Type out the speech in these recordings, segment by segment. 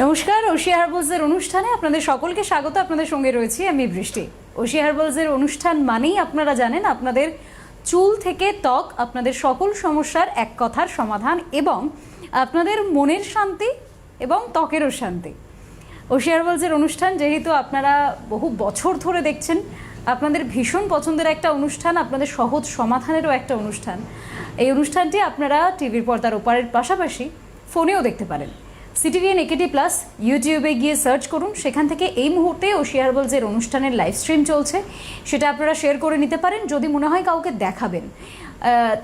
নমস্কার, ওশিয়া হার্বালসের অনুষ্ঠানে আপনাদের সকলকে স্বাগত। আপনাদের সঙ্গে রয়েছি আমি বৃষ্টি। ওশিয়া হার্বালসের অনুষ্ঠান মানেই আপনারা জানেন আপনাদের চুল থেকে ত্বক, আপনাদের সকল সমস্যার এক কথার সমাধান এবং আপনাদের মনের শান্তি এবং ত্বকেরও শান্তি। ওশিয়া হার্বালসের অনুষ্ঠান যেহেতু আপনারা বহু বছর ধরে দেখছেন, আপনাদের ভীষণ পছন্দের একটা অনুষ্ঠান, আপনাদের সহজ সমাধানেরও একটা অনুষ্ঠান। এই অনুষ্ঠানটি আপনারা টিভির পর্দার ওপারের পাশাপাশি ফোনেও দেখতে পারেন। সিটিভিএন একেডি প্লাস ইউটিউবে গিয়ে সার্চ করুন, সেখান থেকে এই মুহূর্তে ওশিয়া হার্বালসের অনুষ্ঠানের লাইভ স্ট্রিম চলছে, সেটা আপনারা শেয়ার করে নিতে পারেন যদি মনে হয় কাউকে দেখাবেন।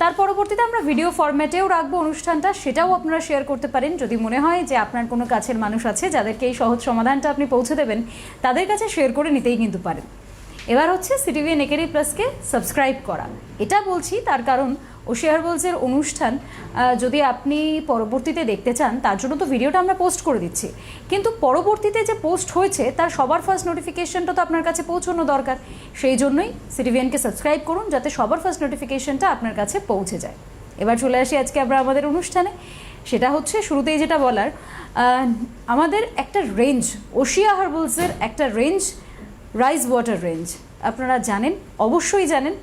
তার পরবর্তীতে আমরা ভিডিও ফরম্যাটেও রাখবো অনুষ্ঠানটা, সেটাও আপনারা শেয়ার করতে পারেন যদি মনে হয় যে আপনার কোনো কাছের মানুষ আছে যাদেরকে এই সহজ সমাধানটা আপনি পৌঁছে দেবেন, তাদের কাছে শেয়ার করে নিতেই কিন্তু পারেন। এবার হচ্ছে সিটিভিএন একেডি প্লাসকে সাবস্ক্রাইব করা। এটা বলছি তার কারণ ওশিয়া হার্বালসের অনুষ্ঠান যদি আপনি পরবর্তীতে দেখতে চান, তার জন্য তো ভিডিওটা আমরা পোস্ট করে দিচ্ছি, কিন্তু পরবর্তীতে যে পোস্ট হয়েছে তার সবার ফার্স্ট নোটিফিকেশনটা তো আপনার কাছে পৌঁছানো দরকার। সেই জন্যই সিটিভিএনকে সাবস্ক্রাইব করুন যাতে সবার ফার্স্ট নোটিফিকেশনটা আপনার কাছে পৌঁছে যায়। এবার চলে আসি আজকে আমরা আমাদের অনুষ্ঠানে। সেটা হচ্ছে শুরুতেই যেটা বলার, আমাদের একটা রেঞ্জ, ওশিয়া হার্বালসের একটা রেঞ্জ, রাইস ওয়াটার রেঞ্জ, আপনারা জানেন, অবশ্যই জানেন।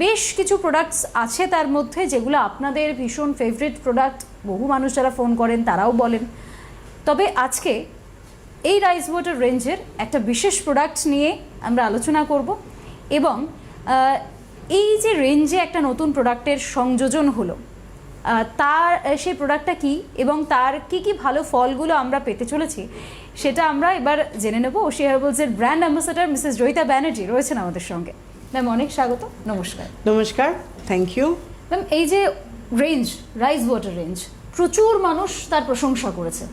বেশ কিছু প্রোডাক্টস আছে তার মধ্যে যেগুলো আপনাদের ভীষণ ফেভারিট প্রোডাক্ট, বহু মানুষ যারা ফোন করেন তারাও বলেন। তবে আজকে এই রাইস ওয়াটার রেঞ্জের একটা বিশেষ প্রোডাক্ট নিয়ে আমরা আলোচনা করব এবং এই যে রেঞ্জে একটা নতুন প্রোডাক্টের সংযোজন হলো, তার সেই প্রোডাক্টটা কী এবং তার কি কি ভালো ফলগুলো আমরা পেতে চলেছি সেটা আমরা এবার জেনে নেব। Oshea হার্বালসের brand ambassador Mrs Joyita Banerjee রয়েছেন আমাদের সঙ্গে। ম্যাম অনেক স্বাগত, নমস্কার। নমস্কার, থ্যাংক ইউ। ম্যাম এই যে রেঞ্জ, রাইস ওয়াটার রেঞ্জ, প্রচুর মানুষ তার প্রশংসা করেছে।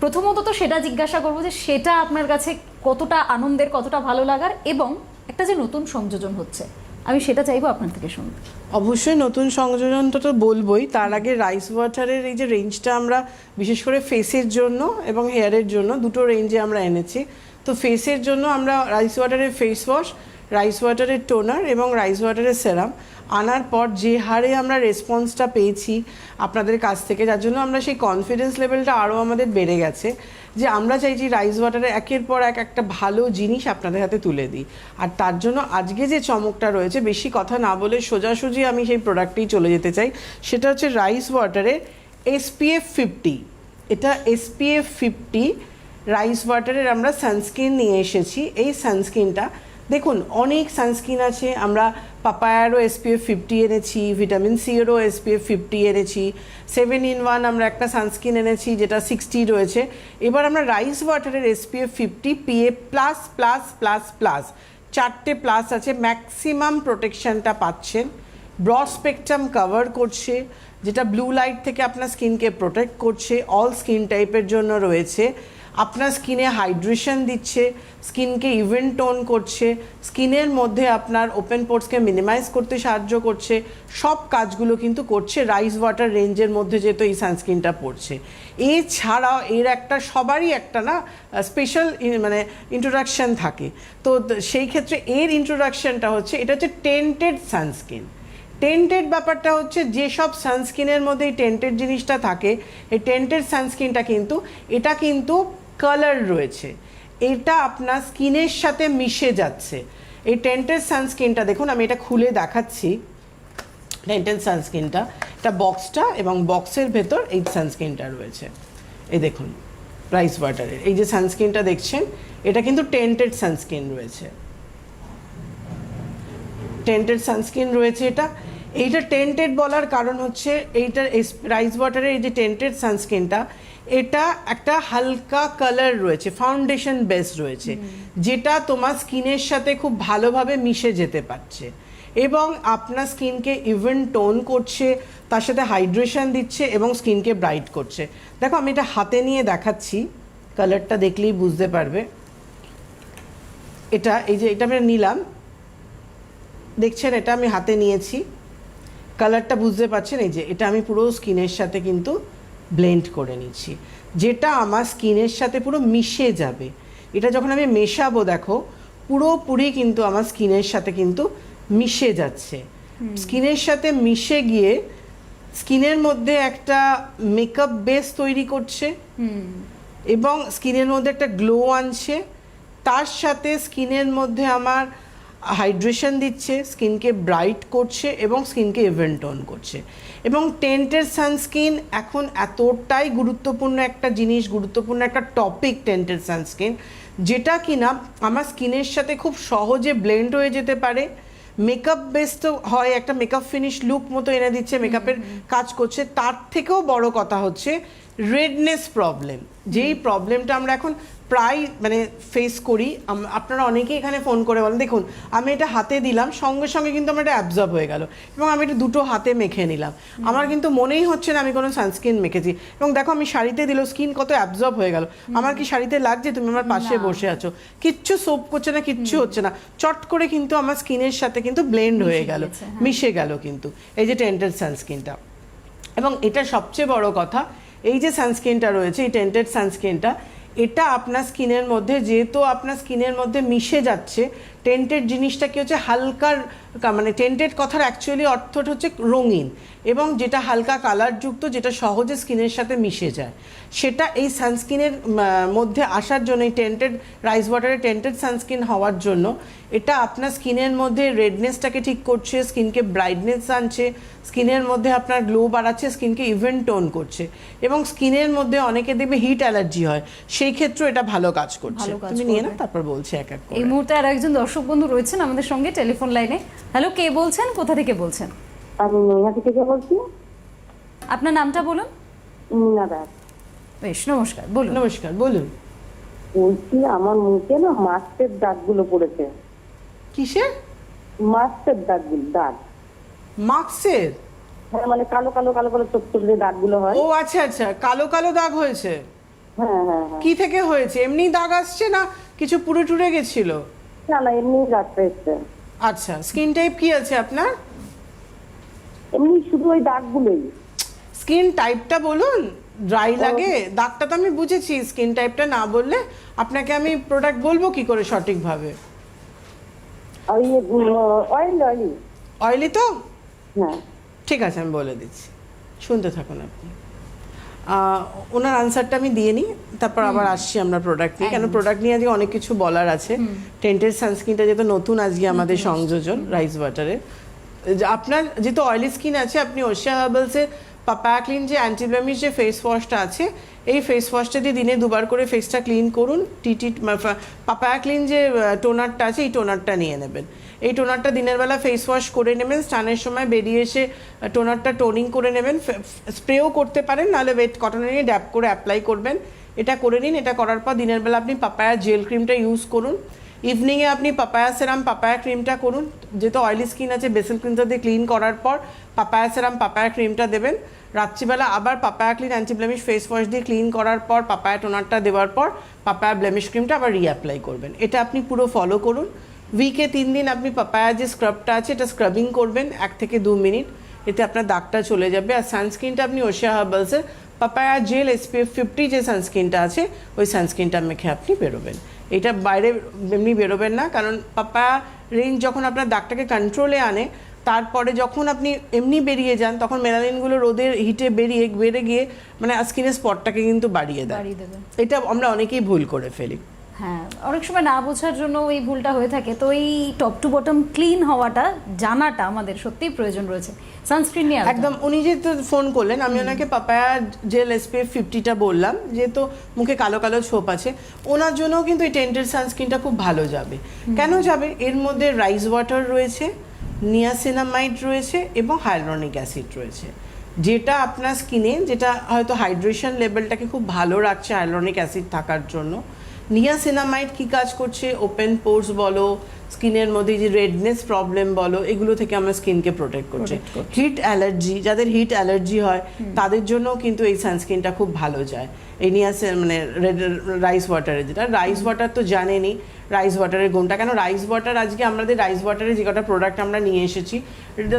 প্রথমত তো সেটা জিজ্ঞাসা করবো যে সেটা আপনার কাছে কতটা আনন্দের, কতটা ভালো লাগার, এবং একটা যে নতুন সংযোজন হচ্ছে আমি সেটা চাইবো আপনার থেকে শুনতে। অবশ্যই নতুন সংযোজনটা তো বলবোই, তার আগে রাইস ওয়াটারের এই যে রেঞ্জটা আমরা বিশেষ করে ফেসের জন্য এবং হেয়ারের জন্য দুটো রেঞ্জে আমরা এনেছি। তো ফেসের জন্য আমরা rice ওয়াটারের face wash, rice ওয়াটারের toner এবং রাইস ওয়াটারের সেরাম আনার পর যে হারে আমরা রেসপন্সটা পেয়েছি আপনাদের কাছ থেকে, যার জন্য আমরা সেই কনফিডেন্স লেভেলটা আরও আমাদের বেড়ে গেছে যে আমরা চাইছি রাইস ওয়াটারে একের পর এক একটা ভালো জিনিস আপনাদের হাতে তুলে দিই। আর তার জন্য আজকে যে চমকটা রয়েছে, বেশি কথা না বলে সোজাসুজি আমি সেই প্রোডাক্টেই চলে যেতে চাই। সেটা হচ্ছে রাইস ওয়াটারের SPF 50। এটা SPF 50 রাইস ওয়াটারের আমরা সানস্ক্রিন নিয়ে এসেছি। এই সানস্ক্রিনটা দেখুন, অনেক সানস্ক্রিন আছে, আমরা পাপায়ারও SPF 50 এনেছি, ভিটামিন সিরও SPF 50 এনেছি, 7-in-1 আমরা একটা সানস্ক্রিন এনেছি যেটা 60 রয়েছে। এবার আমরা রাইস ওয়াটারের SPF 50 PA++++, 4টে প্লাস আছে, ম্যাক্সিমাম প্রোটেকশনটা পাচ্ছেন। ব্রড স্পেকট্রাম কভার করছে, যেটা ব্লু লাইট থেকে আপনার স্কিনকে প্রোটেক্ট করছে, অল স্কিন টাইপের জন্য রয়েছে। আপনার স্কিনে হাইড্রেশন দিচ্ছে, স্কিনকে ইভেন টোন করছে, স্কিনের মধ্যে আপনার ওপেন পোর্সকে মিনিমাইজ করতে সাহায্য করছে। সব কাজগুলো কিন্তু করছে রাইস ওয়াটার রেঞ্জের মধ্যে, যেহেতু এই সানস্ক্রিনটা পড়ছে। এছাড়াও এর একটা সবারই একটা না স্পেশাল মানে ইন্ট্রোডাকশান থাকে। তো সেই ক্ষেত্রে এর ইন্ট্রোডাকশানটা হচ্ছে, এটা হচ্ছে টেন্টেড সানস্ক্রিন। টেন্টেড ব্যাপারটা হচ্ছে, যেসব সানস্ক্রিনের মধ্যে এই টেন্টেড জিনিসটা থাকে, এই টেন্টেড সানস্ক্রিনটা কিন্তু এটা কিন্তু কালার রয়েছে, এটা আপনার স্কিনের সাথে মিশে যাচ্ছে। এই টেন্টেড সানস্ক্রিনটা দেখুন, আমি এটা খুলে দেখাচ্ছি। টেন্টেড সানস্ক্রিনটা, এটা বক্সটা এবং বক্সের ভেতর এই সানস্ক্রিনটা রয়েছে। এই দেখুন রাইস ওয়াটারের এই যে সানস্ক্রিনটা দেখছেন, এটা কিন্তু টেন্টেড সানস্ক্রিন রয়েছে, টেন্টেড সানস্ক্রিন রয়েছে। এইটা টেন্টেড বলার কারণ হচ্ছে, এইটার রাইস ওয়াটারের এই যে টেন্টেড সানস্ক্রিনটা, এটা একটা হালকা কালার রয়েছে, ফাউন্ডেশন বেস রয়েছে, যেটা তোমার স্কিনের সাথে খুব ভালোভাবে মিশে যেতে পারছে এবং আপনার স্কিনকে ইভেন টোন করছে, তার সাথে হাইড্রেশন দিচ্ছে এবং স্কিনকে ব্রাইট করছে। দেখো আমি এটা হাতে নিয়ে দেখাচ্ছি, কালারটা দেখলেই বুঝতে পারবে। এটা এই যে এটা আমি নিলাম, দেখছেন এটা আমি হাতে নিয়েছি, কালারটা বুঝতে পারছেন। এই যে এটা আমি পুরো স্কিনের সাথে কিন্তু ব্লেন্ড করে নিচ্ছি, যেটা আমার স্কিনের সাথে পুরো মিশে যাবে। এটা যখন আমি মেশাবো, দেখো পুরোপুরি কিন্তু আমার স্কিনের সাথে কিন্তু মিশে যাচ্ছে। স্কিনের সাথে মিশে গিয়ে স্কিনের মধ্যে একটা মেকআপ বেস তৈরি করছে। এবং স্কিনের মধ্যে একটা গ্লো আনছে, তার সাথে স্কিনের মধ্যে আমার হাইড্রেশন দিচ্ছে, স্কিনকে ব্রাইট করছে এবং স্কিনকে ইভেন টোন করছে। এবং টেন্টের সানস্ক্রিন এখন এতটাই গুরুত্বপূর্ণ একটা জিনিস, গুরুত্বপূর্ণ একটা টপিক টেন্টের সানস্ক্রিন, যেটা কিনা আমার স্কিনের সাথে খুব সহজে ব্লেন্ড হয়ে যেতে পারে। মেকআপ বেস তো হয়, একটা মেকআপ ফিনিশ লুক মতো এনে দিচ্ছে, মেকআপের কাজ করছে। তার থেকেও বড় কথা হচ্ছে রেডনেস প্রবলেম, যেই প্রবলেমটা আমরা এখন প্রায় মানে ফেস করি। আপনারা অনেকেই এখানে ফোন করে বলেন, দেখুন আমি এটা হাতে দিলাম, সঙ্গে সঙ্গে কিন্তু আমার এটা অ্যাবজর্ব হয়ে গেল এবং আমি এটা দুটো হাতে মেখে নিলাম, আমার কিন্তু মনেই হচ্ছে না আমি কোনো সানস্ক্রিন মেখেছি। এবং দেখো আমি শাড়িতে দিল, স্কিন কত অ্যাবজর্ব হয়ে গেল। আমার কি শাড়িতে লাগছে? তুমি আমার পাশে বসে আছো, কিচ্ছু সোপ করছে না, কিচ্ছু হচ্ছে না, চট করে কিন্তু আমার স্কিনের সাথে কিন্তু ব্লেন্ড হয়ে গেল, মিশে গেল কিন্তু এই যে টেন্টেড সানস্ক্রিনটা। এবং এটা সবচেয়ে বড় কথা, এই যে সানস্ক্রিনটা রয়েছে, এই টেন্টেড সানস্ক্রিনটা, এটা আপনার স্কিনের মধ্যে, যেহেতু আপনার স্কিনের মধ্যে মিশে যাচ্ছে, টেন্টেড জিনিসটা কি হচ্ছে হালকার, মানে টেন্টেড কথার অ্যাকচুয়ালি অর্থটা হচ্ছে রঙিন, এবং যেটা হালকা কালারযুক্ত, যেটা সহজে স্কিনের সাথে মিশে যায়, সেটা এই সানস্ক্রিনের মধ্যে আসার জন্য, এই টেন্টেড রাইস ওয়াটারের টেন্টেড সানস্ক্রিন হওয়ার জন্য এটা আপনার স্কিনের মধ্যে রেডনেসটাকে ঠিক করছে, স্কিনকে ব্রাইটনেস আনছে, স্কিনের মধ্যে আপনার গ্লো বাড়াচ্ছে, স্কিনকে ইভেন টোন করছে। এবং স্কিনের মধ্যে অনেকে দেখবে হিট অ্যালার্জি হয়, সেই ক্ষেত্রে এটা ভালো কাজ করছে। তুমি নিয়ে না, তারপর বলছি এক এক করে। এই মুহূর্তে আর একজন দর্শক বন্ধু রয়েছেন আমাদের সঙ্গে টেলিফোন লাইনে। হ্যালো, কে বলছেন, কোথা থেকে বলছেন? আমি নৈহাটি থেকে বলছি। আপনার নামটা বলুন। মিনা দাস। বেশ, নমস্কার, বলুন। নমস্কার, বলুন। বলছি আমার মুখে না মাস্টের দাগগুলো পড়েছে। কিসের মাস্টের দাগগুলো? দাগ মার্কসের? হ্যাঁ, মানে কালো কালো কালো কালো ছোট ছোট যে দাগগুলো হয়। ও আচ্ছা আচ্ছা, কালো কালো দাগ হয়েছে। হ্যাঁ হ্যাঁ হ্যাঁ। কি থেকে হয়েছে? এমনি দাগ আসছে না কিছু পুড়ে টুড়ে গেছিল? না না, এমনি দাগটা এসছে। আচ্ছা, স্কিন টাইপ কি আছে আপনার? এমনি শুধু ওই দাগগুলোই। স্কিন টাইপটা বলুন। ড্রাই লাগে? দাগটা তো আমি বুঝেছি, স্কিন টাইপটা না বললে আপনাকে আমি প্রোডাক্ট বলবো কি করে সঠিকভাবে? ওই অয়েল অয়েলি। অয়েলি তো? হ্যাঁ ঠিক আছে, আমি বলে দিচ্ছি, শুনতে থাকুন আপনি। ওনার আনসারটা আমি দিয়ে নিই, তারপর আবার আসছি আমরা প্রোডাক্ট নিয়ে, কেন প্রোডাক্ট নিয়ে আজকে অনেক কিছু বলার আছে। টেন্টেড সানস্ক্রিনটা যেহেতু নতুন আজকে আমাদের সংযোজন রাইস ওয়াটারের, আপনার যেহেতু অয়েলি স্কিন আছে, আপনি ওশিয়া হার্বালসের পাপায়া ক্লিন যে অ্যান্টিব্লেমিশ যে ফেস ওয়াশটা আছে, এই ফেস ওয়াশটা দিয়ে দিনে দুবার করে ফেসটা ক্লিন করুন। পাপায়া ক্লিন যে টোনারটা আছে, এই টোনারটা নিয়ে নেবেন। এই টোনারটা দিনের বেলা ফেস ওয়াশ করে নেবেন, স্নানের সময় বেরিয়ে এসে টোনারটা টোনিং করে নেবেন। স্প্রেও করতে পারেন, নাহলে ওয়েট কটনে নিয়ে ড্যাপ করে অ্যাপ্লাই করবেন। এটা করে নিন। এটা করার পর দিনের বেলা আপনি পাপায়া জেল ক্রিমটা ইউজ করুন। ইভিনিংয়ে আপনি পাপায়া সেরাম পাপায়া ক্রিমটা করুন। যেহেতু অয়েলি স্কিন আছে, বেসিল ক্রিমটা দিয়ে ক্লিন করার পর পাপায়া সেরাম পাপায়া ক্রিমটা দেবেন। রাত্রিবেলা আবার পাপায়া ক্লিন অ্যান্টিব্লেমিশ ফেস ওয়াশ দিয়ে ক্লিন করার পর পাপায়া টোনারটা দেওয়ার পর পাপায়া ব্লেমিশ ক্রিমটা আবার রিঅ্যাপ্লাই করবেন। এটা আপনি পুরো ফলো করুন। উইকে 3 দিন আপনি পাপায়া যে স্ক্রাবটা আছে এটা স্ক্রাবিং করবেন 1 থেকে 2 মিনিট, এতে আপনার দাগটা চলে যাবে। আর সানস্ক্রিনটা আপনি ওশিয়া হার্বালসের পাপায়া জেল SPF 50 যে সানস্ক্রিনটা আছে, ওই সানস্ক্রিনটা মেখে আপনি বেরোবেন। এটা বাইরে এমনি বেরোবেন না, কারণ পাপায়া রেঞ্জ যখন আপনার দাগটাকে কন্ট্রোলে আনে, তারপরে যখন আপনি এমনি বেরিয়ে যান, তখন মেলানিনগুলো রোদের হিটে বেড়ে গিয়ে মানে স্কিনের স্পটটাকে কিন্তু বাড়িয়ে দেয়। এটা আমরা অনেকেই ভুল করে ফেলি। হ্যাঁ, অনেক সময় না বোঝার জন্য এই ভুলটা হয়ে থাকে। তো এই টপ টু বটম ক্লিন হওয়াটা জানাটা আমাদের সত্যিই প্রয়োজন রয়েছে। সানস্ক্রিন নিয়ে একদম, উনি যেহেতু ফোন করলেন, আমি ওনাকে পাপায়া জেল SPF 50টা বললাম, যেহেতু মুখে কালো কালো ছোপ আছে, ওনার জন্যও কিন্তু এই টেন্টেড সানস্ক্রিনটা খুব ভালো যাবে। কেন যাবে? এর মধ্যে রাইস ওয়াটার রয়েছে, নিয়াসিনামাইড রয়েছে এবং হাইয়ালুরোনিক অ্যাসিড রয়েছে, যেটা আপনার স্কিনে, যেটা হয়তো হাইড্রেশন লেভেলটাকে খুব ভালো রাখছে হাইয়ালুরোনিক অ্যাসিড থাকার জন্য। নিয়াসিনামাইড কি কাজ করছে? ওপেন পোর্স বলো, স্কিনের মধ্যে যে রেডনেস প্রবলেম বলো, এগুলো থেকে আমার স্কিনকে প্রোটেক্ট করছে। হিট অ্যালার্জি, যাদের হিট অ্যালার্জি হয় তাদের জন্য কিন্তু এই সানস্ক্রিনটা খুব ভালো যায়। এই মানে রাইস ওয়াটারে, যেটা রাইস ওয়াটার তো জানেনি রাইস ওয়াটারের গুণটা, কেন রাইস ওয়াটার আজকে আমাদের রাইস ওয়াটারে যে কটা প্রোডাক্ট আমরা নিয়ে এসেছি,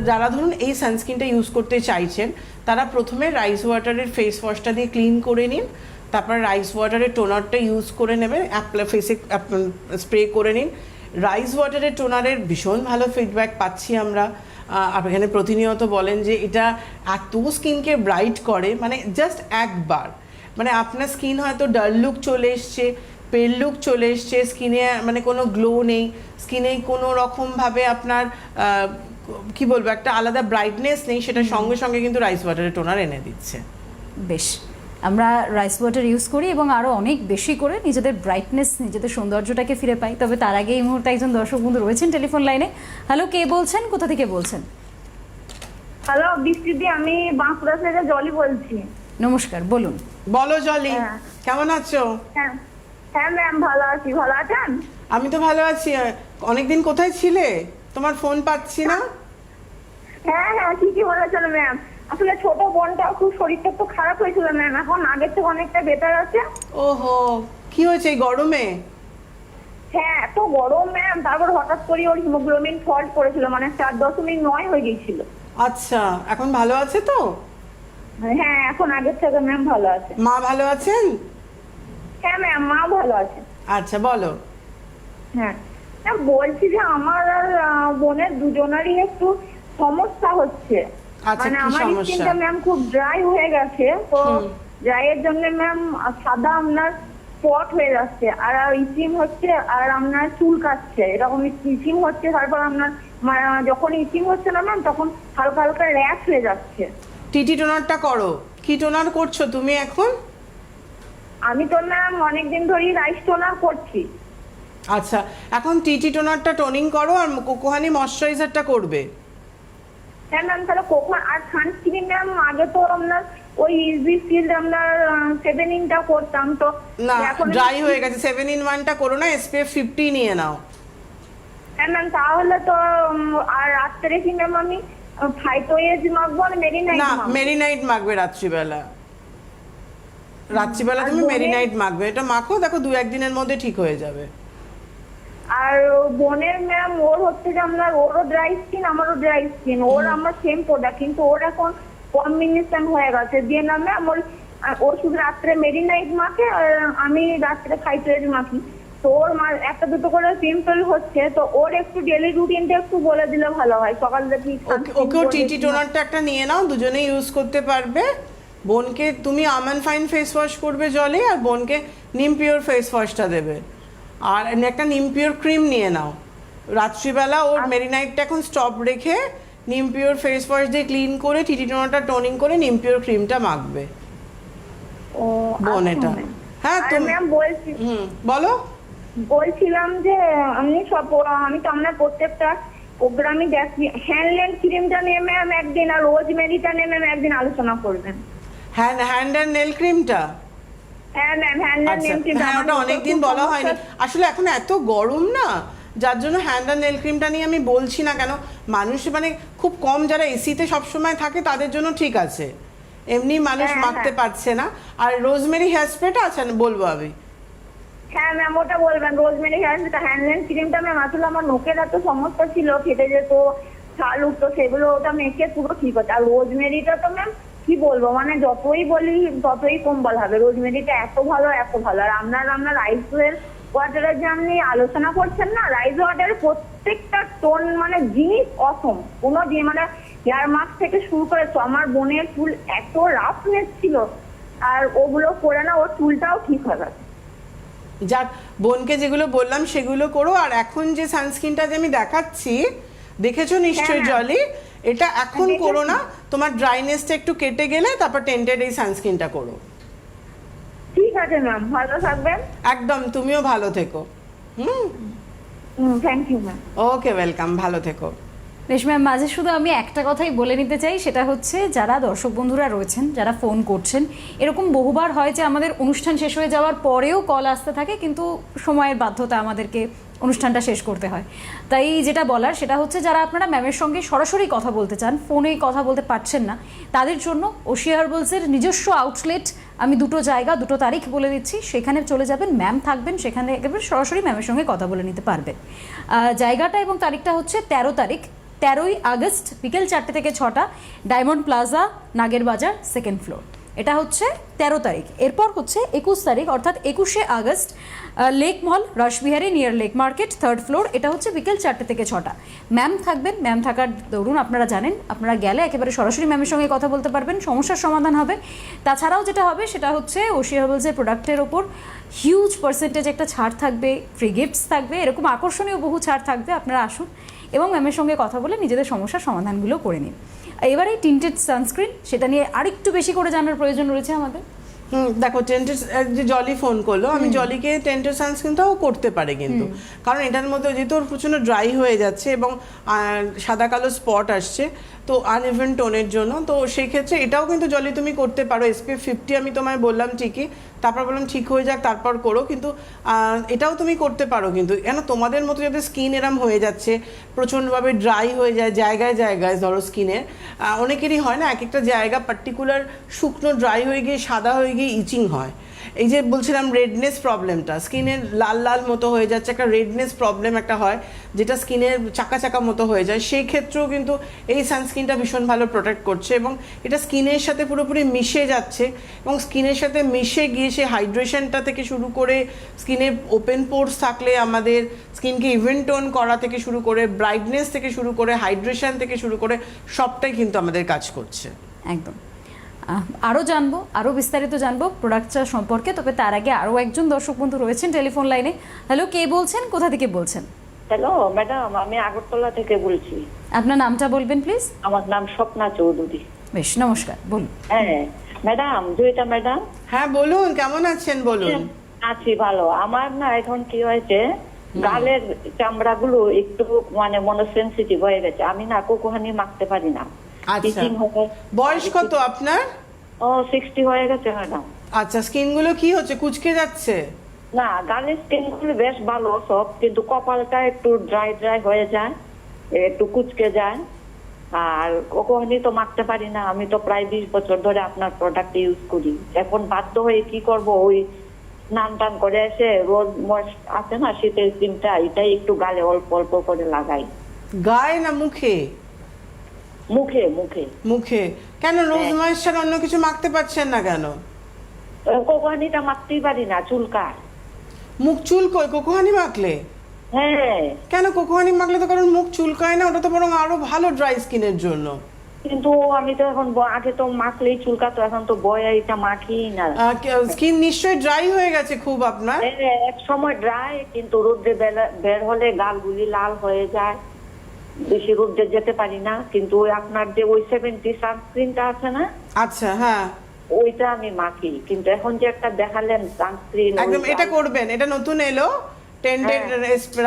যারা ধরুন এই সানস্ক্রিনটা ইউজ করতে চাইছেন, তারা প্রথমে রাইস ওয়াটারের ফেস ওয়াশটা দিয়ে ক্লিন করে নিন, তারপর রাইস ওয়াটারের টোনারটা ইউজ করে নেবেন, ফেসে স্প্রে করে নিন। রাইস ওয়াটারের টোনারের ভীষণ ভালো ফিডব্যাক পাচ্ছি আমরা। এখানে প্রতিনিয়ত বলেন যে এটা এত স্কিনকে ব্রাইট করে, মানে জাস্ট একবার মানে আপনার স্কিন হয়তো ডাল লুক চলে এসছে, পেল লুক চলে এসছে, স্কিনে মানে কোনো গ্লো নেই, স্কিনে কোনো রকমভাবে আপনার কি বলবো একটা আলাদা ব্রাইটনেস নেই, সেটা সঙ্গে সঙ্গে কিন্তু রাইস ওয়াটারের টোনার এনে দিচ্ছে। বেশ, আমরা রাইস ওয়াটার ইউজ করি এবং আরও অনেক বেশি করে নিজেদের ব্রাইটনেস, নিজেদের সৌন্দর্যটাকে ফিরে পাই। তবে তার আগে এই মুহূর্তে একজন দর্শক বন্ধু রয়েছেন টেলিফোন লাইনে। হ্যালো, কে বলছেন, কোথা থেকে বলছেন? হ্যালো বৃষ্টিদি, আমি বাঁকুড়া থেকে জলি বলছি। নমস্কার, বলুন। বলো জলি, হ্যাঁ। কেমন আছো? হ্যাঁ হ্যাঁ ম্যাম, ভালো আছি। ভালো আছেন? আমি তো ভালো আছি। অনেকদিন কোথায় ছিলে? তোমার ফোন পাচ্ছি না। হ্যাঁ হ্যাঁ, ঠিকই বলেছেন ম্যাম। আসলে ছোট বোনটা খুব শরীরটা একটু খারাপ হয়েছিল ম্যাম, এখন আগের থেকে অনেকটা বেটার আছে। ওহো, কি হয়েছে এই গরমে? হ্যাঁ, এত গরম ম্যাম, তারপর হঠাৎ করে ওর হিমোগ্লোবিন ফল্ট করেছিল, মানে 4.9 হয়ে গিয়েছিল। আচ্ছা, এখন ভালো আছে তো? হ্যাঁ, এখন আগের থেকে ম্যাম ভালো আছে। মা ভালো আছেন? হ্যাঁ ম্যাম, মা ভালো আছে। আচ্ছা বলো। হ্যাঁ ম্যাম, বলছি যে আমার আর বোনের দুজনেরই একটু সমস্যা হচ্ছে। আচ্ছা, মানে কি আমার সমস্যা? স্কিনটা ম্যাম খুব ড্রাই হয়ে গেছে, তো ড্রাই এর জন্য ম্যাম সাদা আপনার স্পট হয়ে যাচ্ছে, আর ইচিং হচ্ছে, আর আপনার চুল কাটছে, এরকম ইচিং হচ্ছে। তারপর আপনার যখন ইচিং হচ্ছে না ম্যাম, তখন হালকা হালকা র্যাশ হয়ে যাচ্ছে। টিটি টোনারটা করো। কি টোনার করছো তুমি এখন? আমি তো ম্যাম অনেকদিন ধরেই রাইস টোনার করছি। আচ্ছা, এখন টিটি টোনারটা টোনিং করো আর কোকোহানি ময়শ্চারাইজারটা করবে। হ্যাঁ ম্যাম, তাহলে কখন আর সানস্ক্রিন ম্যাম, আগে তো আপনার ওই ইজি শিল্ড আপনার 7 করতাম, তো না, এখন ড্রাই হয়ে গেছে। 7-in-1টা করো না, SPF 50 নিয়ে নাও। হ্যাঁ ম্যাম, তাহলে তো আর রাত্রে কি ম্যাম আমি ফাইটোয়েজ মাখবো আর মেরিনাইট না, মাখবো? মেরিনাইট মাখবে রাত্রিবেলা। রাত্রিবেলা আর তুমি বোনের- মেরিনাইট মাখবে, এটা মাখো, দেখো 2-1 দিনের মধ্যে ঠিক হয়ে যাবে। আর বোনের ম্যাম, ওর হচ্ছে যে আপনার, ওরও ড্রাই স্কিন আমারও ড্রাই স্কিন, ওর আমার সেম প্রোডাক্ট, কিন্তু ওর এখন কম্বিনেশন হয়ে গেছে দিয়ে না ম্যাম। ওর শুধু রাত্রে মেরিনাইট মাখে আর আমি রাত্রে ফাইটোয়েজ মাখি, তো ওর একটা দুটো করে পিম্পল হচ্ছে, তো ওর একটু ডেলি রুটিনটা একটু বলে দিলে ভালো হয়। সকাল থেকে ওকেও টিটি টোনারটা একটা নিয়ে নাও, দুজনে ইউজ করতে পারবে। বোনকে তুমি আমান ফাইন ফেস ওয়াশ করবে জলে, আর বোনকে নিম পিওর ফেস ওয়াশটা দেবে, আর একটা নিম পিওর ক্রিম নিয়ে নাও। রাত্রিবেলা ওর মেরিনাইটটা এখন স্টপ রেখে নিম পিওর ফেস ওয়াশ দিয়ে ক্লিন করে টিটি টোনারটা টোনিং করে নিম পিওর ক্রিমটা মাখবে ও বোন এটা। হ্যাঁ আর তুমি ম্যাম বলছি, বলো। বলছিলাম যে আমি তো আপনার প্রত্যেকটা প্রোগ্রামে দেখি, হ্যান্ডল্যান্ড ক্রিমটা নিয়ে ম্যাম একদিন, আর রোজমেরিটা নিয়ে ম্যাম একদিন আলোচনা করবেন। হ্যান্ড অ্যান্ড নেল ক্রিমটা? হ্যাঁ ম্যাম, হ্যান্ডল্যান্ড আচ্ছা, নেল ক্রিম হ্যাঁ, ওটা অনেকদিন বলা হয়নি। আসলে এখন এত গরম না, যার জন্য হ্যান্ড অ্যান্ড নেল ক্রিমটা নিয়ে আমি বলছি না। কেন, মানুষ মানে খুব কম যারা এসিতে সবসময় থাকে তাদের জন্য ঠিক আছে, এমনি মানুষ হ্যাঁ, মাখতে হ্যাঁ। পারছে না। আর রোজমেরি হেয়ার স্প্রেটা আছে বলবো আমি। হ্যাঁ ম্যাম, ওটা বলবেন। রোজমেরি হ্যান্ডল্যান্ড ক্রিমটা ম্যাম, আসলে আমার নোকের এত সমস্যা ছিল, ফেটে যেত, ছাল উঠতো, সেগুলো ওটা মেখে পুরো ঠিক হচ্ছে। আর রোজমেরিটা তো ম্যাম কি বলবো, মানে যতই বলি ততই কম বলা হবে, রোজমেরিটা এত ভালো এত ভালো। আর আপনার রাইস ওয়াটারের যে আপনি আলোচনা করছেন না, রাইস ওয়াটারের প্রত্যেকটা টোন মানে জিনিস অসম, কোনো মানে হেয়ার মাস্ক থেকে শুরু করে। তো আমার বোনের চুল এত রাফনেস ছিল, আর ওগুলো করে না ওর চুলটাও ঠিক হয়ে গেছে। যাক, বোনকে যেগুলো বললাম সেগুলো করো। আর এখন যে সানস্ক্রিনটা যে আমি দেখাচ্ছি, দেখেছো নিশ্চয়ই হ্যাঁ, জলি, এটা এখন দেখেছি। করো না, তোমার ড্রাইনেসটা একটু কেটে গেলে তারপর টেন্টেড এই সানস্ক্রিনটা করো। ঠিক আছে ম্যাম, ভালো থাকবেন। একদম, তুমিও ভালো থেকো। Thank you ma'am. Okay, welcome, ভালো থেকো। বেশ ম্যাম, মাঝে শুধু আমি একটা কথাই বলে নিতে চাই, সেটা হচ্ছে যারা দর্শক বন্ধুরা রয়েছেন, যারা ফোন করছেন, এরকম বহুবার হয় যে আমাদের অনুষ্ঠান শেষ হয়ে যাওয়ার পরেও কল আসতে থাকে, কিন্তু সময়ের বাধ্যতা আমাদেরকে অনুষ্ঠানটা শেষ করতে হয়। তাই যেটা বলার সেটা হচ্ছে, যারা আপনারা ম্যামের সঙ্গে সরাসরি কথা বলতে চান, ফোনে কথা বলতে পারছেন না, তাদের জন্য ওশিয়া হার্বালসের নিজস্ব আউটলেট, আমি দুটো জায়গা দুটো তারিখ বলে দিচ্ছি, সেখানে চলে যাবেন, ম্যাম থাকবেন সেখানে, একেবারে সরাসরি ম্যামের সঙ্গে কথা বলে নিতে পারবেন। জায়গাটা এবং তারিখটা হচ্ছে 13 তারিখ, 13ই আগস্ট, বিকেল 4টে থেকে 6টা, ডায়মন্ড প্লাজা, নাগের বাজার, 2nd ফ্লোর। এটা হচ্ছে 13 তারিখ। এরপর হচ্ছে 21 তারিখ অর্থাৎ 21শে আগস্ট, লেক মল, Rashbehari near lake market, 3rd floor. এটা হচ্ছে বিকেল 4টে থেকে 6টা। ম্যাম থাকবেন, ম্যাম থাকার দরুন আপনারা জানেন আপনারা গেলে একেবারে সরাসরি ম্যামের সঙ্গে কথা বলতে পারবেন, সমস্যার সমাধান হবে। তাছাড়াও যেটা হবে সেটা হচ্ছে ওশি হার্বালসের প্রোডাক্টের ওপর হিউজ পার্সেন্টেজ একটা ছাড় থাকবে, ফ্রি গিফটস থাকবে, এরকম আকর্ষণীয় বহু ছাড় থাকবে। আপনারা আসুন এবং ম্যামের সঙ্গে কথা বলে নিজেদের সমস্যার সমাধানগুলো করে নিন। এবার এই টিন্টেড সানস্ক্রিন, সেটা নিয়ে আরেকটু বেশি করে জানার প্রয়োজন রয়েছে আমাদের। দেখো টেন্টেড, যে জলি ফোন করলো, আমি জলিকে টেন্টেড সানস্ক্রিনটাও করতে পারে কিন্তু, কারণ এটার মধ্যে যেহেতু ওর প্রচণ্ড ড্রাই হয়ে যাচ্ছে এবং সাদা কালো স্পট আসছে, তো আনইভেন টোনের জন্য, তো সেই ক্ষেত্রে এটাও কিন্তু জলি তুমি করতে পারো। SPF 50 আমি তোমায় বললাম ঠিকই, তারপর বললাম ঠিক হয়ে যাক তারপর করো, কিন্তু এটাও তুমি করতে পারো কিন্তু। কেন তোমাদের মতো যাদের স্কিন এরম হয়ে যাচ্ছে, প্রচণ্ডভাবে ড্রাই হয়ে যায় জায়গায় জায়গায়, ধরো স্কিনের অনেকেরই হয় না, এক একটা জায়গা পার্টিকুলার শুকনো ড্রাই হয়ে গিয়ে সাদা হয়ে গিয়ে ইচিং হয়। এই যে বলছিলাম রেডনেস প্রবলেমটা, স্কিনের লাল লাল মতো হয়ে যাচ্ছে, একটা রেডনেস প্রবলেম একটা হয় যেটা স্কিনের চাকা চাকা মতো হয়ে যায়, সেই ক্ষেত্রেও কিন্তু এই সানস্ক্রিনটা ভীষণ ভালো প্রোটেক্ট করছে এবং এটা স্কিনের সাথে পুরোপুরি মিশে যাচ্ছে এবং স্কিনের সাথে মিশে গিয়ে সে হাইড্রেশনটা থেকে শুরু করে, স্কিনে ওপেন পোর্স থাকলে আমাদের স্কিনকে ইভেন টোন করা থেকে শুরু করে, ব্রাইটনেস থেকে শুরু করে, হাইড্রেশন থেকে শুরু করে সবটাই কিন্তু আমাদের কাজ করছে। একদম। আরও জানবো, আরও বিস্তারিত জানবো প্রোডাক্টটা সম্পর্কে, তবে তার আগে আরও একজন দর্শক বন্ধু রয়েছেন টেলিফোন লাইনে। হ্যালো, কে বলছেন, কোথা থেকে বলছেন? হ্যালো ম্যাডাম, আমি আগরতলা থেকে বলছি। আপনার নামটা বলবেন প্লিজ। আমার নাম স্বপ্না চৌধুরী। বেশ, নমস্কার, বলুন। হ্যাঁ ম্যাডাম, জয়িতা ম্যাডাম। হ্যাঁ বলুন, কেমন আছেন বলুন। আছি ভালো। আমার না এখন কি হয়েছে, গালের চামড়াগুলো একটু মানে মনে সেনসিটিভ হয়ে গেছে। আমি না কোকোহানি মাখতে পারি না। আচ্ছা, Itching হয়। বয়স কত আপনার? ও 60 হয়ে গেছে ম্যাডাম। আচ্ছা, স্কিন গুলো কি হচ্ছে, কুচকে যাচ্ছে? না, গালের স্কিন গুলো বেশ ভালো সব, কিন্তু কপালটা একটু ড্রাই ড্রাই হয়ে যায়, একটু কুচকে যায়। আর কোকোহানি তো মাখতে পারি না। আমি তো প্রায় 20 বছর ধরে আপনার প্রোডাক্ট ইউজ করি। এখন বাধ্য হয়ে কি করব, ওই স্নান টান করে এসে রোজ ময়েস্ট আছে না শীতের ক্রিমটা, এটাই একটু গালে অল্প অল্প করে লাগাই। গায়ে না মুখে? মুখে মুখে। মুখে কেন? রোজ ময়েশ্চার অন্য কিছু মাখতে পারছেন না কেন? কোকোহানিটা মাখতেই পারি না, চুলকায়। মুখ চুলকোয় কোকোহানি মাখলে? হ্যাঁ, কেন কোকোহানি মাখলে তো কারণ মুখ চুলকায় না, ওটা তো বরং আরো ভালো ড্রাই স্কিনের জন্য। কিন্তু আমি তো এখন আগে তো মাখলেই চুলকাতো, এখন তো বয়া এটা মাখি না। স্কিন নিশ্চয়ই ড্রাই হয়ে গেছে খুব আপনার। এক সময় ড্রাই, কিন্তু রোদ্রে বের হলে গালগুলি লাল হয়ে যায়, বেশি রোদ্রে যেতে পারি না। কিন্তু ওই আপনার যে ওই 70 সানস্ক্রিনটা আছে না, আচ্ছা হ্যাঁ, ওইটা আমি মাখি। কিন্তু এখন যে একটা দেখালেন সানস্ক্রিন, একদম এটা করবেন, এটা নতুন এলো টেন্টেড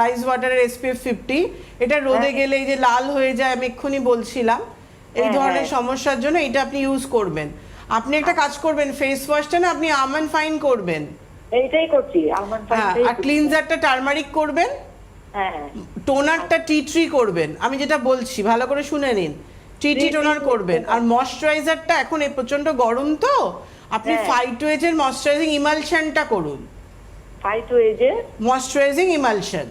রাইস ওয়াটারের SPF 50। এটা রোদে গেলে এই যে লাল হয়ে যায়, আমি এক্ষুনি বলছিলাম, এই ধরনের সমস্যার জন্য এটা আপনি ইউজ করবেন। আপনি একটা কাজ করবেন, ফেস ওয়াশটা না আপনি আমন্ড ফাইন করবেন। এইটাই করছি, আলমন্ড হ্যাঁ, আর ক্লিনজারটা টারমারিক করবেন, হ্যাঁ, টোনারটা টি ট্রি করবেন। আমি যেটা বলছি ভালো করে শুনে নিন, টি টোনার করবেন। আর ময়শ্চারাইজারটা এখন এই প্রচন্ড গরম তো, আপনি ফাইটোয়েজের ময়শ্চারাইজিং ইমালশনটা করুন। ফাইটোয়েজে ময়শ্চারাইজিং ইমালশন,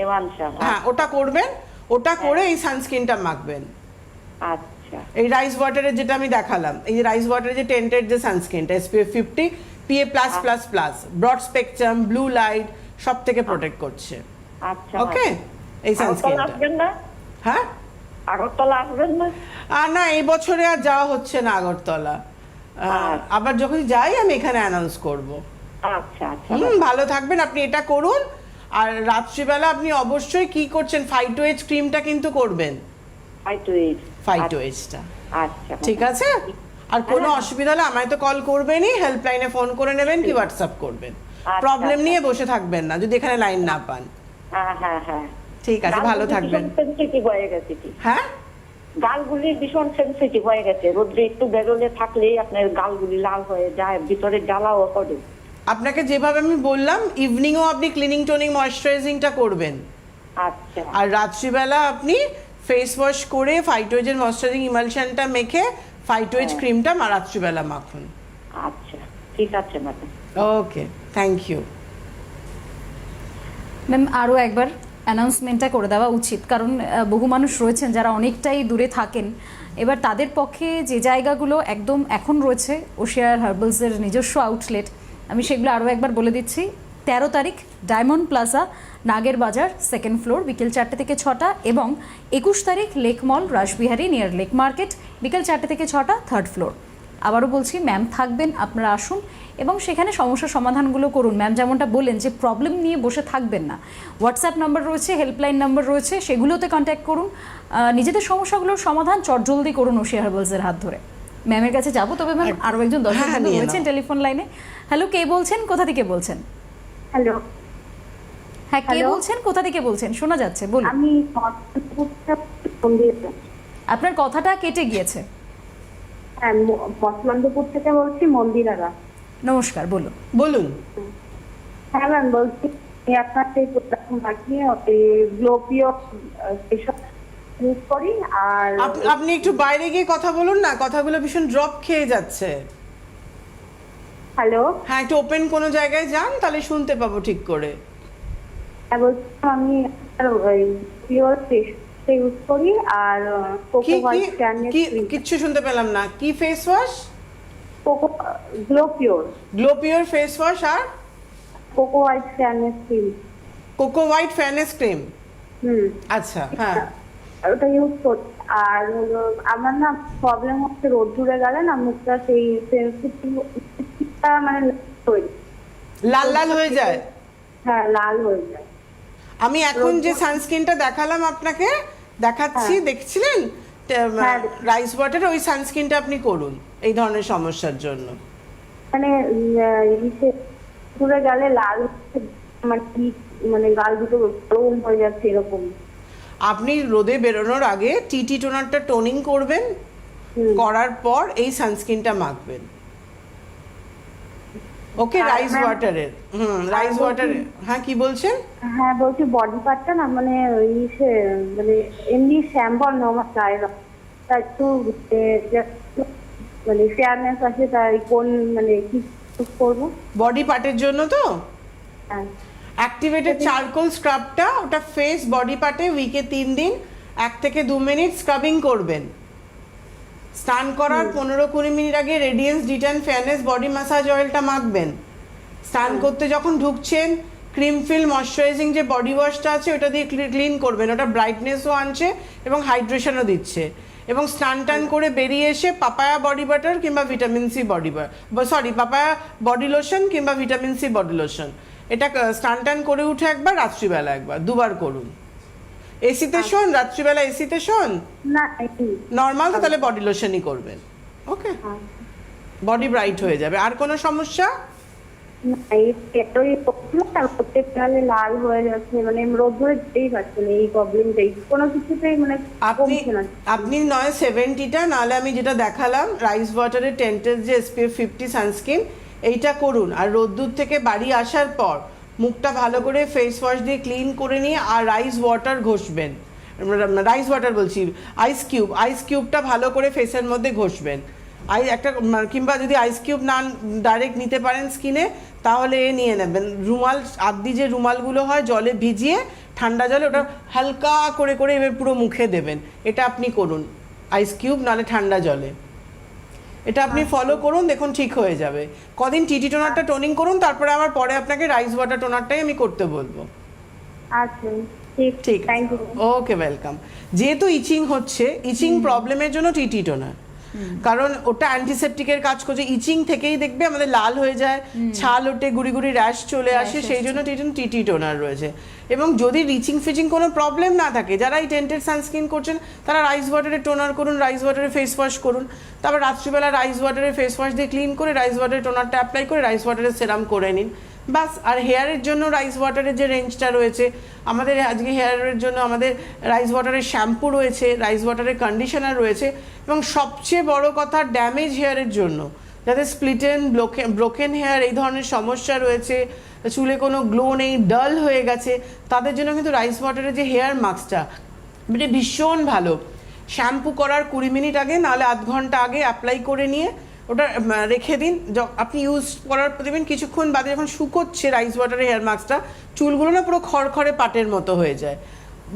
এমানশন। হ্যাঁ ওটা করবেন। ওটা করে এই সানস্ক্রিনটা মাখবেন। আচ্ছা, এই রাইস ওয়াটারের যেটা আমি দেখালাম, এই যে রাইস ওয়াটারের যে টেন্টেড যে সানস্ক্রিনটা SPF 50 PA+++, broad spectrum, blue light সব থেকে প্রোটেক্ট করছে। আচ্ছা, ওকে, এই সানস্ক্রিনটা। আসবেন না? হ্যাঁ, আগরতলা আসবেন না? না এই বছরে আর যাওয়া হচ্ছে না আগরতলা। আবার যখন যাই আমি এখানে অ্যানাউন্স করব। আচ্ছা আচ্ছা, ভালো থাকবেন, আপনি এটা করুন। আর রাত্রিবেলা আপনি অবশ্যই কি করছেন, ফাইটোয়েজ ক্রিমটা কিন্তু করবেন, ফাইটোয়েজটা। আচ্ছা, ঠিক আছে? আর কোনো অসুবিধা হলে আমায় তো কল করবেনই, হেল্পলাইনে ফোন করে নেবেন কি হোয়াটসঅ্যাপ করবেন। প্রবলেম নিয়ে বসে থাকবেন না যদি এখানে লাইন না পান। হ্যাঁ হ্যাঁ হ্যাঁ, ঠিক আছে, ভালো থাকবেন। সেনসিটিভ হয়ে গেছে কি? হ্যাঁ, গালগুলি ভীষণ সেনসিটিভ হয়ে গেছে। রোদ্রে একটু বেরোলে থাকলেই আপনার গালগুলি লাল হয়ে যায়, ভিতরে জ্বালাও করে। আপনাকে যেভাবে আমি বললাম, ইভিনিংও আপনি ক্লিনিং টোনিং ময়শ্চারাইজিংটা করবেন। আচ্ছা, আর রাত্রিবেলা আপনি ফেস ওয়াশ করে ফাইটোয়েজের ময়শ্চারাইজিং ইমালশনটা মেখে ফাইটোয়েজ ক্রিমটা রাত্রিবেলা মাখুন। আচ্ছা, ঠিক আছে madam. Okay, thank you ma'am. আরও একবার অ্যানাউন্সমেন্টটা করে দেওয়া উচিত, কারণ বহু মানুষ রয়েছেন যারা অনেকটাই দূরে থাকেন। এবার তাদের পক্ষে যে জায়গাগুলো একদম এখন রয়েছে ওশিয়ার হার্বালসের নিজস্ব আউটলেট, আমি সেগুলো আরও একবার বলে দিচ্ছি। 13 তারিখ ডায়মন্ড প্লাজা, নাগের বাজার, 2nd ফ্লোর, বিকেল 4টে থেকে 6টা, এবং 21 তারিখ লেক মল, রাসবিহারি নিয়ার লেক মার্কেট, বিকেল 4টে থেকে 6টা, 3rd ফ্লোর। আবারও বলছি, ম্যাম থাকবেন, আপনারা আসুন এবং সেখানে সমস্যার সমাধানগুলো করুন। ম্যাম যেমনটা বললেন যে প্রবলেম নিয়ে বসে থাকবেন না, হোয়াটসঅ্যাপ নাম্বার রয়েছে, হেল্পলাইন নাম্বার রয়েছে, সেগুলোতে কন্ট্যাক্ট করুন। নিজেদের সমস্যাগুলোর সমাধান চটজলদি করুন ওশিয়া হার্বালসের হাত ধরে। ম্যামের কাছে যাবো, তবে ম্যাম আরও একজন দর্শক হ্যাঁ, বন্ধু নিয়ে রয়েছেন নাও। টেলিফোন লাইনে। হ্যালো, কে বলছেন, কোথা থেকে বলছেন? হ্যালো, হ্যাঁ, কে Hello? বলছেন, কোথা থেকে বলছেন? শোনা যাচ্ছে, বলুন। আমি আপনার কথাটা কেটে গিয়েছে। হ্যাঁ, মতলন্দপুর থেকে বলছি, মন্দিরারা। নমস্কার, বলুন। বলুন। হ্যাঁ ম্যাম, বলছি আমি আপনার সেই প্রোডাক্ট লাগিয়ে গ্লোপিও এসব ইউজ করি। আর আপনি একটু বাইরে গিয়ে কথা বলুন না, কথাগুলো ভীষণ ড্রপ খেয়ে যাচ্ছে। হ্যালো, হ্যাঁ, একটু ওপেন কোনো জায়গায় যান, তাহলে শুনতে পাবো ঠিক করে। হ্যাঁ বলছিলাম আমি পিওর ফেসটা ইউজ করি, আর কোকো কি হোয়াইট কি ফেয়ারনেস কি ক্রিম। কিচ্ছু শুনতে পেলাম না। কি face wash? Cocoa glow pure glow pure face wash আর cocoa white fairness cream. Cocoa white fairness cream. হুম, আচ্ছা, হ্যাঁ। ওটা ইউজ করি। আর হলো আমার না প্রবলেম হচ্ছে, রোদ্দুরে গেলে না মুখটা সেই সেন্সিটিভটা মানে তৈরি, লাল লাল হয়ে যায়। হ্যাঁ লাল হয়ে যায়। আমি এখন যে সানস্ক্রিনটা দেখালাম আপনাকে, দেখাচ্ছি, দেখছিলেন হ্যাঁ। রাইস ওয়াটার, ওই সানস্ক্রিনটা আপনি করুন এই ধরনের সমস্যার জন্য। মানে রোদ্দুরে গেলে লাল হচ্ছে, মানে কি মানে গাল দুটো গরম হয়ে যাচ্ছে এরকম। আপনি রোদে বেরোনোর আগে টিটি টোনারটা টোনিং করবেন, করার পর এই সানস্ক্রিনটা মাখবেন। ওকে, আর রাইস ma'am- ওয়াটারের। রাইস বলছি- ওয়াটারের। হ্যাঁ, কি বলছেন? হ্যাঁ বলছি, বডি পার্টটা না মানে মানে এমনি শ্যাম্পু আমার চাই না, তা একটু মানে ফেয়ারনেস আছে, তাই কোন মানে কি ইউজ করবো? বডি পার্টের জন্য তো হ্যাঁ অ্যাক্টিভেটেড চারকোল স্ক্রাবটা, ওটা ফেস বডি পার্টে উইকে 3 দিন 1 থেকে 2 মিনিট স্ক্রাবিং করবেন। স্নান করার 15-20 মিনিট আগে radiance detain fairness body massage অয়েলটা মাখবেন। স্নান করতে যখন ঢুকছেন, ক্রিম ফিল ময়শ্চারাইজিং যে বডি ওয়াশটা আছে ওটা দিয়ে ক্লিন করবেন। ওটা ব্রাইটনেসও আনছে এবং হাইড্রেশনও দিচ্ছে। এবং স্নান টান করে বেরিয়ে এসে পাপায়া বডি বাটার কিংবা vitamin C papaya body lotion কিংবা ভিটামিন সি বডি লোশন, এটা স্নান টান করে উঠে একবার, রাত্রিবেলা একবার, দুবার করুন। এসিতে শোন, রাত্রিবেলা এসিতে শোন, না নর্মাল তো তাহলে বডি লোশনই করবেন। ওকে, বডি ব্রাইট হয়ে যাবে। আর কোনো সমস্যা? প্রত্যেককালে লাল হয়ে যাচ্ছে, মানে রোদ্দুরে যেতেই পারছে না, এই প্রবলেমটাই কোনো কিছুতেই মানে আপনি কমছে না। আপনি নয় 70টা, নাহলে আমি যেটা দেখালাম রাইস ওয়াটারের টেন্টের যে SPF 50 সানস্ক্রিন, এইটা করুন। আর রোদ্দুর থেকে বাড়ি আসার পর মুখটা ভালো করে ফেস ওয়াশ দিয়ে ক্লিন করে নিয়ে আর রাইস ওয়াটার ঘষবেন। রাইস ওয়াটার বলছি, আইস কিউবটা ভালো করে ফেসের মধ্যে ঘষবেন। কিংবা যদি আইস কিউব না ডাইরেক্ট নিতে পারেন স্কিনে, তাহলে নিয়ে নেবেন রুমাল, আদি যে রুমালগুলো হয় জলে ভিজিয়ে, ঠান্ডা জলে ওটা হালকা করে করে এবার পুরো মুখে দেবেন। এটা আপনি করুন, আইস কিউব নাহলে ঠান্ডা জলে। এটা আপনি ফলো করুন, দেখুন ঠিক হয়ে যাবে। কদিন টিটি টোনারটা টোনিং করুন, তারপরে আমার পরে আপনাকে রাইস ওয়াটার টোনারটাই আমি করতে বলবো। আচ্ছা, ঠিক ঠিক, থ্যাংক ইউ। Okay, welcome. যেহেতু ইচিং হচ্ছে, ইচিং প্রবলেমের জন্য টিটি টোনার, কারণ ওটা অ্যান্টিসেপটিকের কাজ করছে। ইচিং থেকেই দেখবে আমাদের লাল হয়ে যায়, ছাল ওঠে, গুড়ি গুড়ি র্যাশ চলে আসে, সেই জন্য টিটি টোনার রয়েছে। এবং যদি রিচিং ফিচিং কোনো প্রবলেম না থাকে, যারা এই টেন্টেড সানস্ক্রিন করছেন তারা রাইস ওয়াটারে টোনার করুন, রাইস ওয়াটারে ফেস ওয়াশ করুন, তারপর রাত্রিবেলা রাইস ওয়াটারে ফেস ওয়াশ দিয়ে ক্লিন করে রাইস ওয়াটারে টোনারটা অ্যাপ্লাই করে রাইস ওয়াটারে সেরাম করে নিন, বাস। আর হেয়ারের জন্য রাইস ওয়াটারের যে রেঞ্জটা রয়েছে, আমাদের আজকে হেয়ারের জন্য আমাদের রাইস ওয়াটারের শ্যাম্পু রয়েছে, রাইস ওয়াটারের কন্ডিশনার রয়েছে, এবং সবচেয়ে বড় কথা ড্যামেজ হেয়ারের জন্য, যাদের স্প্লিটেন ব্রোকেন হেয়ার এই ধরনের সমস্যা রয়েছে, চুলে কোনো গ্লো নেই, ডাল হয়ে গেছে, তাদের জন্য কিন্তু রাইস ওয়াটারের যে হেয়ার মাস্কটা, এটা ভীষণ ভালো। শ্যাম্পু করার 20 মিনিট আগে নাহলে আধ ঘন্টা আগে অ্যাপ্লাই করে নিয়ে ওটা রেখে দিন। আপনি ইউজ করার পর দেখবেন কিছুক্ষণ বাদে যখন শুকোচ্ছে রাইস ওয়াটারের হেয়ার মাস্কটা, চুলগুলো না পুরো খড়খড়ে পাটের মতো হয়ে যায়।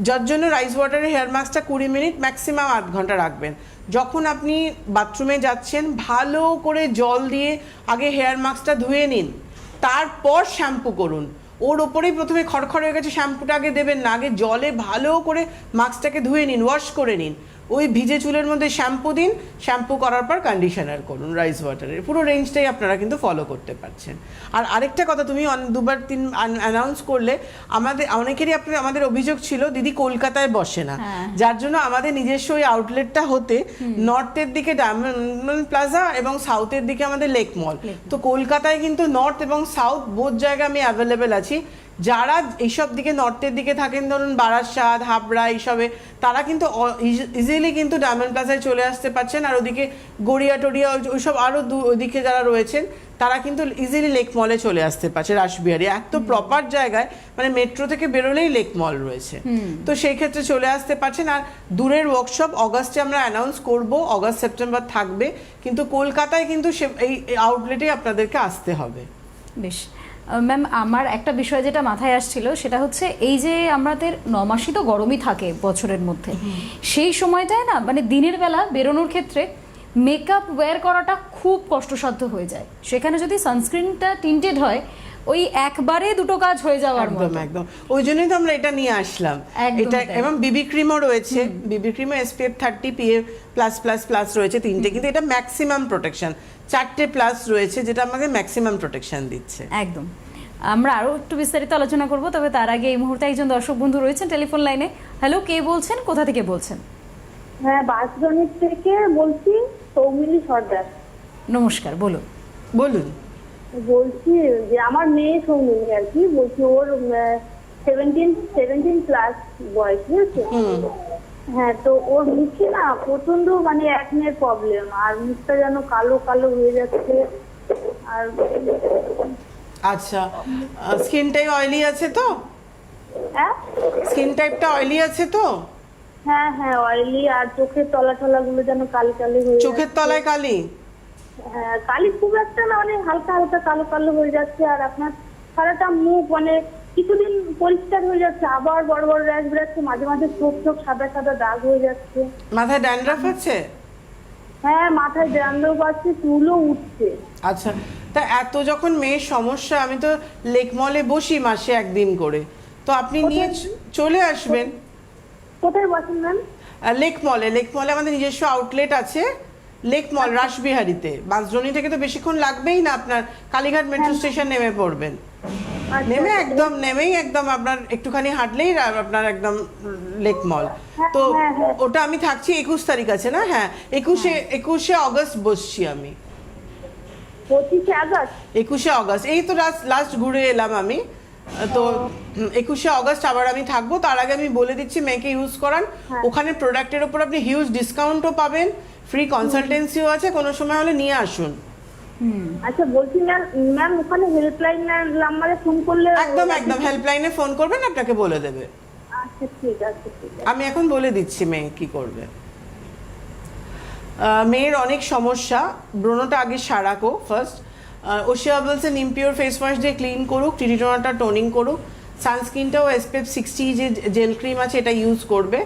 যার জন্য রাইস ওয়াটারের হেয়ার মাস্কটা 20 মিনিট ম্যাক্সিমাম আধ ঘন্টা রাখবেন। যখন আপনি বাথরুমে যাচ্ছেন ভালো করে জল দিয়ে আগে হেয়ার মাস্কটা ধুয়ে নিন, তারপর শ্যাম্পু করুন। ওর ওপরেই প্রথমে খড়খড় হয়ে গেছে, শ্যাম্পুটা আগে দেবেন না, আগে জলে ভালো করে মাস্কটাকে ধুয়ে নিন, ওয়াশ করে নিন। ওই ভিজে চুলের মধ্যে শ্যাম্পু দিন, শ্যাম্পু করার পর কন্ডিশনার করুন রাইস ওয়াটারের। পুরো রেঞ্জটাই আপনারা কিন্তু ফলো করতে পারছেন। আর আরেকটা কথা, তুমি দুবার তিন অ্যানাউন্স করলে, অনেকেরই আমাদের অভিযোগ ছিল দিদি কলকাতায় বসে না, যার জন্য আমাদের নিজস্ব ওই আউটলেটটা হতে নর্থের দিকে ডায়মন্ড প্লাজা এবং সাউথের দিকে আমাদের লেক মল। তো কলকাতায় কিন্তু নর্থ এবং সাউথ বোথ জায়গায় আমি অ্যাভেলেবেল আছি। যারা এইসব দিকে নর্থের দিকে থাকেন, ধরুন বারাসাত, হাবড়া এইসবে, তারা কিন্তু ইজিলি কিন্তু ডায়মন্ড প্লাজায় চলে আসতে পারছেন। আর ওদিকে গড়িয়া টড়িয়া ওইসব আরও ওদিকে যারা রয়েছেন তারা কিন্তু ইজিলি লেক মলে চলে আসতে পারছে। রাসবিহারী এত প্রপার জায়গায়, মানে মেট্রো থেকে বেরোলেই লেক মল রয়েছে, তো সেই ক্ষেত্রে চলে আসতে পারছেন। আর দূরের ওয়ার্কশপ অগাস্টে আমরা অ্যানাউন্স করব, অগাস্ট সেপ্টেম্বর থাকবে, কিন্তু কলকাতায় কিন্তু এই আউটলেটে আপনাদেরকে আসতে হবে। বেশ ম্যাম, আমার একটা বিষয় যেটা মাথায় আসছিল সেটা হচ্ছে এই যে আমাদের 9 মাসই তো গরমই থাকে বছরের মধ্যে, সেই সময়টায় না মানে দিনের বেলা বেরোনোর ক্ষেত্রে মেকআপ ওয়্যার করাটা খুব কষ্টসাধ্য হয়ে যায়। সেখানে যদি সানস্ক্রিনটা টিন্টেড হয়, ওই একবারে দুটো কাজ হয়ে যাওয়ার মতো। একদম একদম, ওই জন্যই তো আমরা এটা নিয়ে আসলাম। এটা এবং বিবি ক্রিমও রয়েছে, বিবি ক্রিমে SPF 30 PA+++ রয়েছে 3টে, কিন্তু এটা ম্যাক্সিমাম প্রোটেকশন, 4টে প্লাস রয়েছে যেটা আমাকে ম্যাক্সিমাম প্রোটেকশন দিচ্ছে। একদম, আমরা আরো একটু বিস্তারিত আলোচনা করব, তবে তার আগে এই মুহূর্তে একজন দর্শক বন্ধু রয়েছেন টেলিফোন লাইনে। হ্যালো, কে বলছেন, কোথা থেকে বলছেন? হ্যাঁ, বাসগণিত থেকে বলছি, সৌমিলি সর্দার। নমস্কার, বলুন। বলুন। বলছি যে আমার মেয়ে সৌমিলি আর কি, বলছি ওর 17 প্লাস বয়স, ঠিক আছে? হ্যাঁ, তো ওর মুখে না প্রচন্ড মানে অ্যাকনের প্রবলেম, আর মুখটা যেন কালো কালো হয়ে যাচ্ছে। আর আচ্ছা, স্কিন টাইপ অয়েলি আছে তো? হ্যাঁ, স্কিন টাইপটা অয়েলি আছে তো? হ্যাঁ হ্যাঁ, অয়েলি, আর চোখের তলা গুলো যেন কালি কালি হয়ে যাচ্ছে। চোখের তলায় কালি? হ্যাঁ, কালি খুব একটা না, মানে হালকা হালকা কালো কালো হয়ে যাচ্ছে। আর আপনার সারাটা মুখ মানে কিছুদিন পরিষ্কার হয়ে যাচ্ছে, আবার বড় বড় র্যাশ বেরোচ্ছে, মাঝে মাঝে চোখ চোখ সাদা সাদা দাগ হয়ে যাচ্ছে। মাথায় ড্যান্ড্রাফ আছে? হ্যাঁ, মাথায় ড্যান্ড্রাফ আছে, চুলও উঠছে। আচ্ছা, তা এত যখন মেয়ের সমস্যা, আমি তো লেক মলে বসি মাসে একদিন করে, তো আপনি নিয়ে চলে আসবেন। কোথায় বসেন ম্যাম? লেক মলে আমাদের নিজস্ব আউটলেট আছে, লেক মল রাসবিহারীতে। বাসজনি থেকে তো বেশিক্ষণ লাগবেই না, আপনার কালীঘাট মেট্রো স্টেশন নেমে পড়বেন, নেমেই একদম আপনার একটুখানি হাঁটলেই আপনার একদম লেক মল। তো ওটা আমি থাকছি 21 তারিখ আছে না? হ্যাঁ, 21শে অগস্ট বসছি আমি। 21শে অগস্ট, এই তো লাস্ট ঘুরে এলাম আমি। তো 21শে অগস্ট আবার আমি থাকবো। তার আগে আমি বলে দিচ্ছি, মেয়েকে ইউজ করান, ওখানে প্রোডাক্টের ওপর আপনি হিউজ ডিসকাউন্টও পাবেন, ফ্রি কনসালটেন্সিও আছে, কোনো সময় হলে নিয়ে আসুন। আচ্ছা, বলছি ম্যাম ওখানে হেল্পলাইন নাম্বারে ফোন করলে? একদম হেল্পলাইনে ফোন করবেন, আপনাকে বলে দেবে। আচ্ছা, ঠিক আছে। আমি এখন বলে দিচ্ছি মেয়ে কি করবে। মেয়ের অনেক সমস্যা, ব্রণটা আগে সারাকো ফার্স্ট। ওশিয়া বলছে নিমপিওর ফেস ওয়াশ দিয়ে ক্লিন করুক, টিটিটোনাটা টোনিং করুক, সানস্ক্রিনটাও SPF 60 যে জেল ক্রিম আছে এটা ইউজ করবে।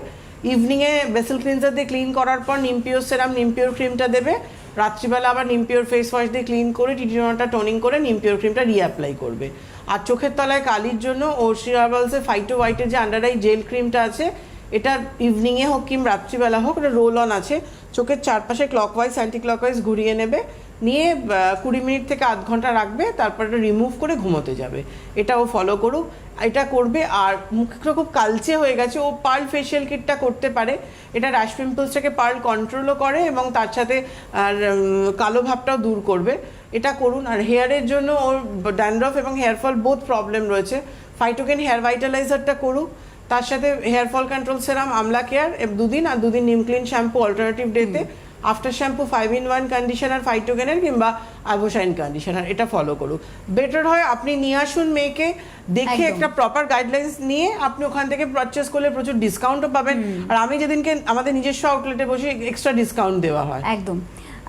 ইভিনিংয়ে বেসেল ক্লিনজার দিয়ে ক্লিন করার পর নিমপিওর সেরাম, নিমপিওর ক্রিমটা দেবে। রাত্রিবেলা আবার নিমপিওর ফেস ওয়াশ দিয়ে ক্লিন করে টিটিটোনাটা টোনিং করে নিমপিওর ক্রিমটা রিঅ্যাপ্লাই করবে। আর চোখের তলায় কালির জন্য ওশিয়া বলছে ফাইটো হোয়াইটের যে আন্ডার আই জেল ক্রিমটা আছে, এটা ইভিনিংয়ে হোক কিংবা রাত্রিবেলা হোক, এটা রোল অন আছে, চোখের চারপাশে ক্লকওয়াইজ অ্যান্টি ক্লকওয়াইজ ঘুরিয়ে নেবে, নিয়ে 20 মিনিট থেকে আধ ঘন্টা রাখবে, তারপর এটা রিমুভ করে ঘুমোতে যাবে। এটাও ফলো করুক, এটা করবে। আর মুখটা খুব কালচে হয়ে গেছে, ও পার্ল ফেশিয়াল কিটটা করতে পারে, এটা র্যাশ পিম্পলসটাকে পার্ল কন্ট্রোলও করে এবং তার সাথে আর কালো ভাবটাও দূর করবে, এটা করুন। আর হেয়ারের জন্য ওর ড্যান্ড্রফ এবং হেয়ার ফল বোথ প্রবলেম রয়েছে, ফাইটোকেন হেয়ার ভাইটালাইজারটা করুক, তার সাথে হেয়ার ফল কন্ট্রোল সেরাম আমলা কেয়ার 2 দিন, আর 2 দিন নিম ক্লিন শ্যাম্পু অল্টারনেটিভ ডেতে, আফটার শ্যাম্পু 5-in-1 কন্ডিশনার ফাইটোকেনের কিংবা আইভোশাইন কন্ডিশনার, এটা ফলো করুক। বেটার হয় আপনি নিয়ে আসুন মেয়েকে, দেখে একটা প্রপার গাইডলাইন্স নিয়ে আপনি ওখান থেকে পারচেস করলে প্রচুর ডিসকাউন্টও পাবেন। আর আমি যেদিনকে আমাদের নিজস্ব আউটলেটে বসে এক্সট্রা ডিসকাউন্ট দেওয়া হয়। একদম।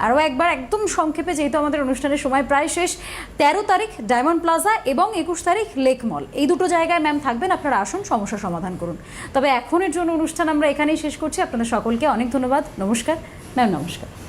আরও একবার একদম সংক্ষেপে, যেহেতু আমাদের অনুষ্ঠানের সময় প্রায় শেষ, 13 তারিখ ডায়মন্ড প্লাজা এবং 21 তারিখ লেক মল, এই দুটো জায়গায় ম্যাম থাকবেন। আপনারা আসুন, সমস্যা সমাধান করুন। তবে এখনের জন্য অনুষ্ঠান আমরা এখানেই শেষ করছি। আপনাদের সকলকে অনেক ধন্যবাদ। নমস্কার ম্যাম। নমস্কার।